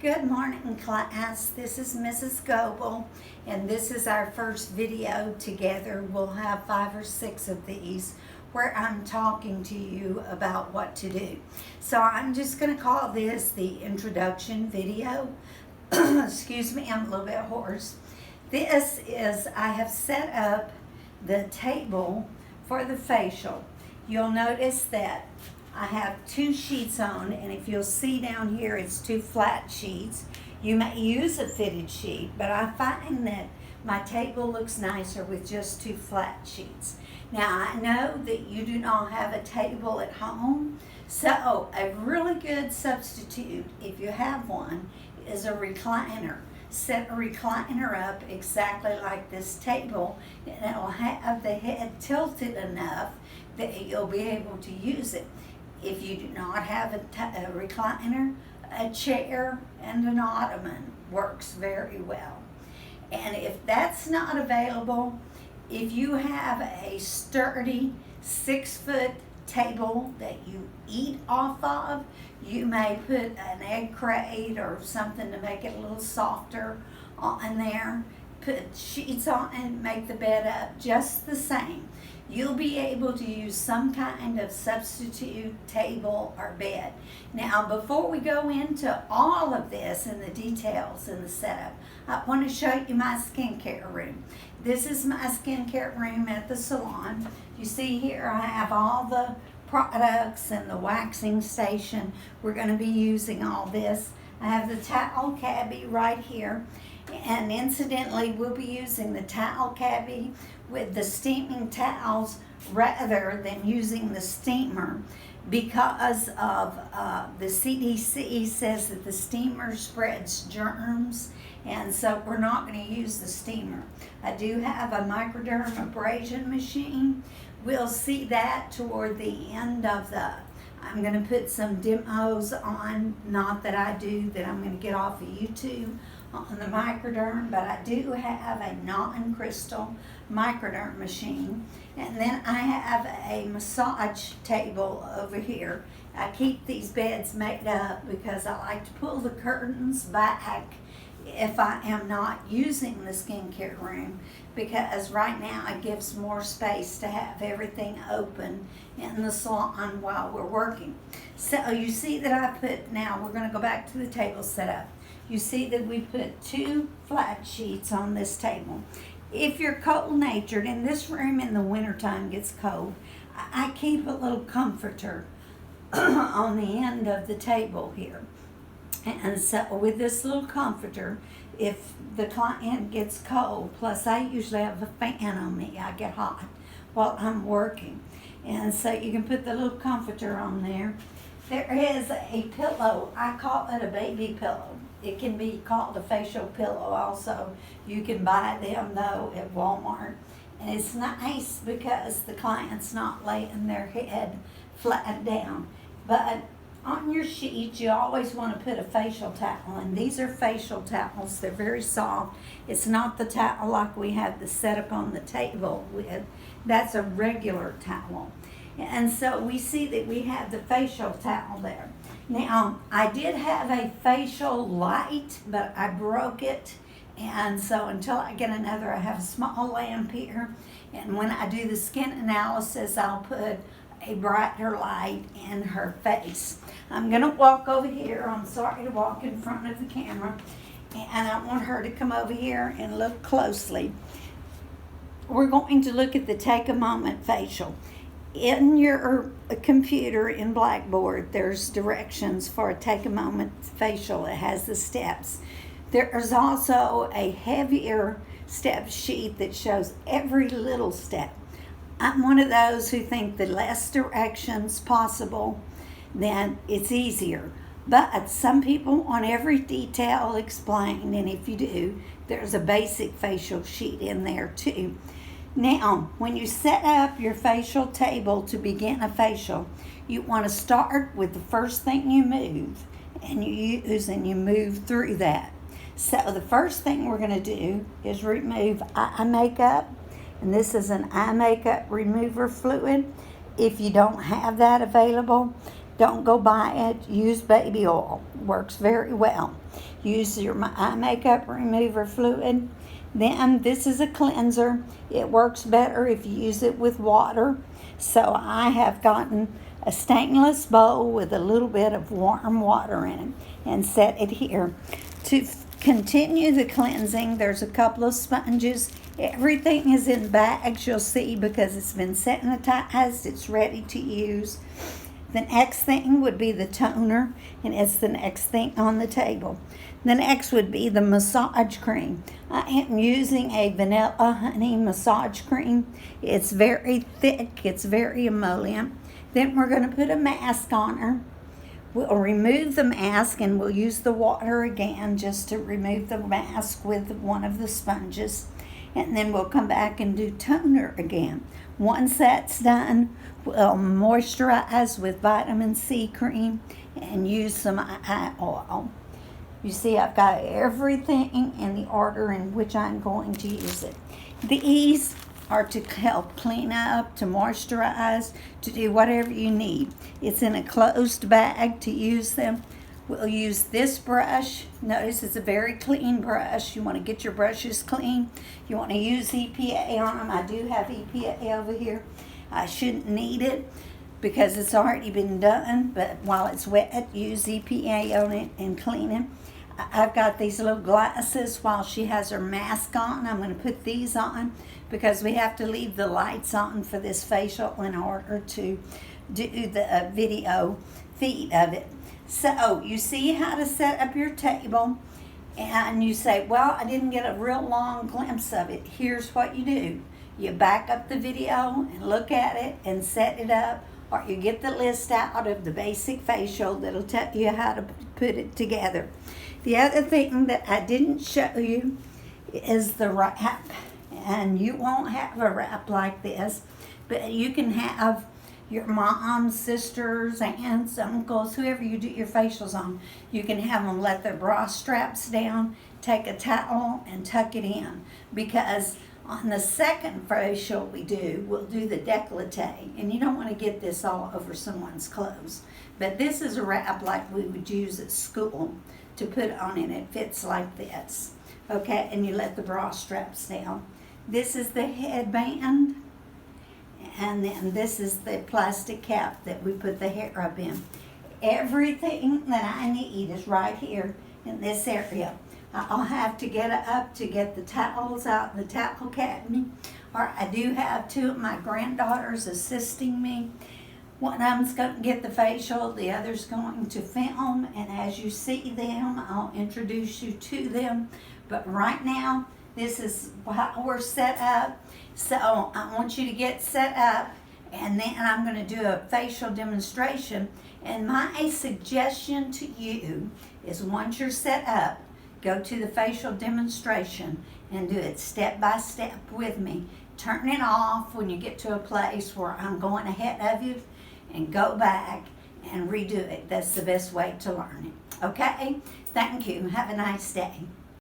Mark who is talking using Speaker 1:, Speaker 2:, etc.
Speaker 1: Good morning, class. This is Mrs. Goebel, and this is our first video together. We'll have 5 or 6 of these where I'm talking to you about what to do. So I'm just going to call this the introduction video. Excuse me, I'm a little bit hoarse. This is, I have set up the table for the facial. You'll notice that I have 2 sheets on, and if you'll see down here, it's 2 flat sheets. You may use a fitted sheet, but I find that my table looks nicer with just 2 flat sheets. Now, I know that you do not have a table at home, so a really good substitute, if you have one, is a recliner. Set a recliner up exactly like this table, and it'll have the head tilted enough that you'll be able to use it. If you do not have a recliner, a chair and an ottoman works very well. And if that's not available, if you have a sturdy 6-foot table that you eat off of, you may put an egg crate or something to make it a little softer on there. Put sheets on and make the bed up just the same. You'll be able to use some kind of substitute table or bed. Now, before we go into all of this and the details and the setup, I want to show you my skincare room. This is my skincare room at the salon. You see here I have all the products and the waxing station. We're going to be using all this. I have the towel cabbie right here. And incidentally, we'll be using the towel cabbie with the steaming towels rather than using the steamer because of the CDC says that the steamer spreads germs, and so we're not going to use the steamer. I do have a microderm abrasion machine. We'll see that toward the end of I'm going to put some demos on, not that I do, that I'm going to get off of YouTube on the microderm, but I do have a non-crystal microderm machine. And then I have a massage table over here. I keep these beds made up because I like to pull the curtains back if I am not using the skincare room, because right now it gives more space to have everything open in the salon while we're working. So you see that I put, now we're going to go back to the table setup. You see that we put 2 flat sheets on this table. If you're cold-natured, and this room in the wintertime gets cold, I keep a little comforter on the end of the table here. And so with this little comforter, if the client gets cold, plus I usually have a fan on me, I get hot while I'm working. And so you can put the little comforter on there. There is a pillow, I call it a baby pillow. It can be called a facial pillow also. You can buy them though at Walmart. And it's nice because the client's not laying their head flat down. But on your sheet, you always want to put a facial towel, and these are facial towels. They're very soft. It's not the towel like we have the setup on the table with. That's a regular towel. And so we see that we have the facial towel there. Now, I did have a facial light, but I broke it. And so until I get another, I have a small lamp here. And when I do the skin analysis, I'll put a brighter light in her face. I'm going to walk over here. I'm sorry to walk in front of the camera. And I want her to come over here and look closely. We're going to look at the Take a Moment facial. In your computer in Blackboard, there's directions for a Take a Moment facial. It has the steps. There's also a heavier step sheet that shows every little step. I'm one of those who think the less directions possible, then it's easier. But some people want every detail explained, and if you do, there's a basic facial sheet in there too. Now, when you set up your facial table to begin a facial, you want to start with the first thing you move, and you use and you move through that. So the first thing we're going to do is remove eye makeup. And this is an eye makeup remover fluid. If you don't have that available, Don't go buy it. Use baby oil. Works very well. Use your eye makeup remover fluid. Then this is a cleanser. It works better if you use it with water. So I have gotten a stainless bowl with a little bit of warm water in it and set it here. To continue the cleansing, there's a couple of sponges. Everything is in bags, you'll see, because it's been sanitized. It's ready to use. The next thing would be the toner, and it's the next thing on the table. The next would be the massage cream. I am using a vanilla honey massage cream. It's very thick, it's very emollient. Then we're going to put a mask on her. We'll remove the mask and we'll use the water again just to remove the mask with one of the sponges. And then we'll come back and do toner again. Once that's done, we'll moisturize with vitamin C cream and use some eye oil. You see, I've got everything in the order in which I'm going to use it. These are to help clean up, to moisturize, to do whatever you need. It's in a closed bag to use them. We'll use this brush. Notice it's a very clean brush. You want to get your brushes clean. You want to use EPA on them. I do have EPA over here. I shouldn't need it because it's already been done, but while it's wet, use EPA on it and clean it. I've got these little glasses while she has her mask on. I'm going to put these on because we have to leave the lights on for this facial in order to do the video feed of it. So you see how to set up your table, and you say, well, I didn't get a real long glimpse of it. Here's what you do. You back up the video and look at it and set it up, or you get the list out of the basic facial that'll tell you how to put it together. The other thing that I didn't show you is the wrap, and you won't have a wrap like this, but you can have your moms, sisters, aunts, uncles, whoever you do your facials on, you can have them let their bra straps down, take a towel and tuck it in, because on the second facial we'll do the décolleté, and you don't want to get this all over someone's clothes. But this is a wrap like we would use at school to put on, and it fits like this. Okay, and you let the bra straps down. This is the headband, and then this is the plastic cap that we put the hair up in. Everything that I need is right here in this area. I'll have to get up to get the towels out in the towel cabinet, or I do have two of my granddaughters assisting me. One of them's going to get the facial, the other's going to film, and as you see them, I'll introduce you to them. But right now, this is how we're set up. So I want you to get set up, and then I'm going to do a facial demonstration. And my suggestion to you is once you're set up, go to the facial demonstration and do it step by step with me. Turn it off when you get to a place where I'm going ahead of you, and go back and redo it. That's the best way to learn it. Okay? Thank you. Have a nice day.